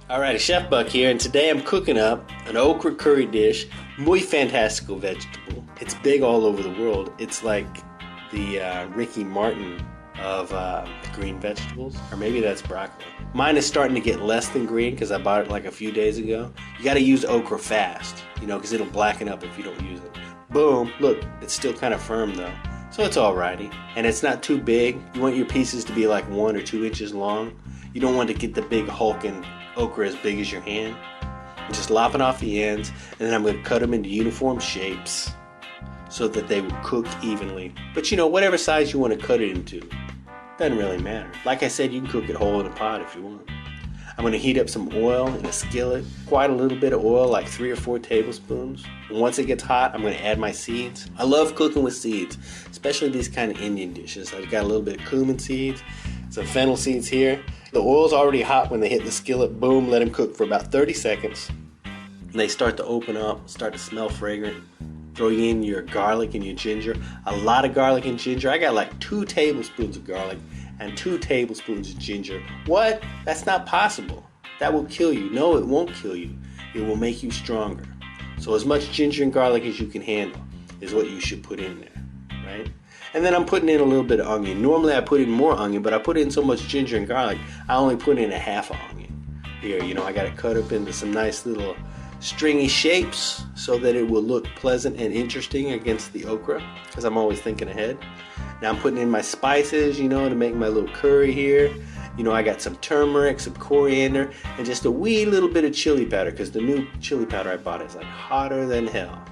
Alright, Chef Buck here, and today I'm cooking up an okra curry dish, muy fantastico vegetable. It's big all over the world. It's like the Ricky Martin of green vegetables, or maybe that's broccoli. Mine is starting to get less than green because I bought it like a few days ago. You gotta use okra fast, you know, because it'll blacken up if you don't use it. Boom, look, it's still kind of firm though, so it's alrighty. And it's not too big. You want your pieces to be like 1 or 2 inches long. You don't want to get the big hulking okra as big as your hand. I'm just lopping off the ends, and then I'm going to cut them into uniform shapes so that they will cook evenly. But you know, whatever size you want to cut it into, doesn't really matter. Like I said, you can cook it whole in a pot if you want. I'm going to heat up some oil in a skillet, quite a little bit of oil, like 3 or 4 tablespoons. And once it gets hot, I'm going to add my seeds. I love cooking with seeds, especially these kind of Indian dishes. I've got a little bit of cumin seeds, some fennel seeds here. The oil's already hot when they hit the skillet. Boom, let them cook for about 30 seconds. And they start to open up, start to smell fragrant. Throw in your garlic and your ginger. A lot of garlic and ginger. I got like 2 tablespoons of garlic and 2 tablespoons of ginger. What? That's not possible. That will kill you. No, it won't kill you. It will make you stronger. So as much ginger and garlic as you can handle is what you should put in there, right? And then I'm putting in a little bit of onion. Normally I put in more onion, but I put in so much ginger and garlic, I only put in a half onion. Here, you know, I got it cut up into some nice little stringy shapes so that it will look pleasant and interesting against the okra, because I'm always thinking ahead. Now I'm putting in my spices, you know, to make my little curry here. You know, I got some turmeric, some coriander, and just a wee little bit of chili powder, because the new chili powder I bought is like hotter than hell.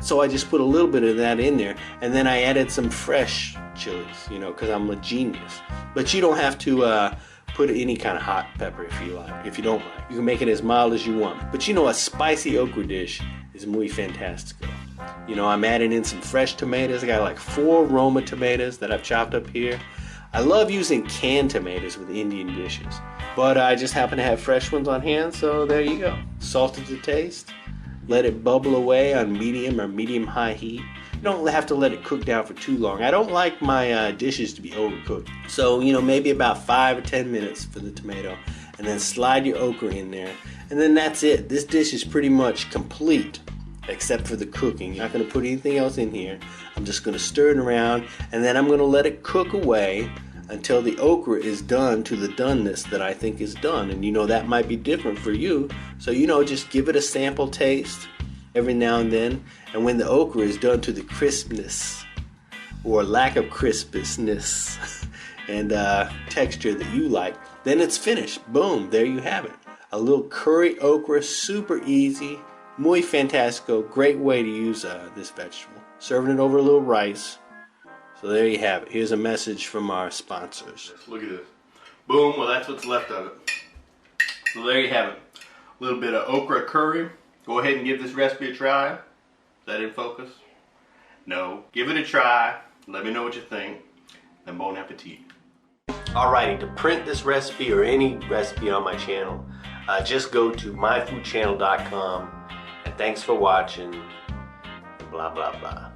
So I just put a little bit of that in there, and then I added some fresh chilies, you know, because I'm a genius. But you don't have to put any kind of hot pepper if you like, if you don't like. You can make it as mild as you want. But you know, a spicy okra dish is muy fantastico. You know, I'm adding in some fresh tomatoes. I got like 4 Roma tomatoes that I've chopped up here. I love using canned tomatoes with Indian dishes, but I just happen to have fresh ones on hand, so there you go. Salt to taste. Let it bubble away on medium or medium-high heat. You don't have to let it cook down for too long. I don't like my dishes to be overcooked. So, you know, maybe about 5 or 10 minutes for the tomato. And then slide your okra in there. And then that's it. This dish is pretty much complete, except for the cooking. You're not going to put anything else in here. I'm just going to stir it around, and then I'm going to let it cook away until the okra is done to the doneness that I think is done. And you know, that might be different for you. So, you know, just give it a sample taste every now and then. And when the okra is done to the crispness or lack of crispness and texture that you like, then it's finished. Boom, there you have it. A little curry okra, super easy, muy fantastico, great way to use this vegetable. Serving it over a little rice. So there you have it. Here's a message from our sponsors. Look at this. Boom, well that's what's left of it. So there you have it. A little bit of okra curry. Go ahead and give this recipe a try. Is that in focus? No. Give it a try. Let me know what you think. And bon appetit. Alrighty, to print this recipe or any recipe on my channel, just go to myfoodchannel.com. And thanks for watching. Blah, blah, blah.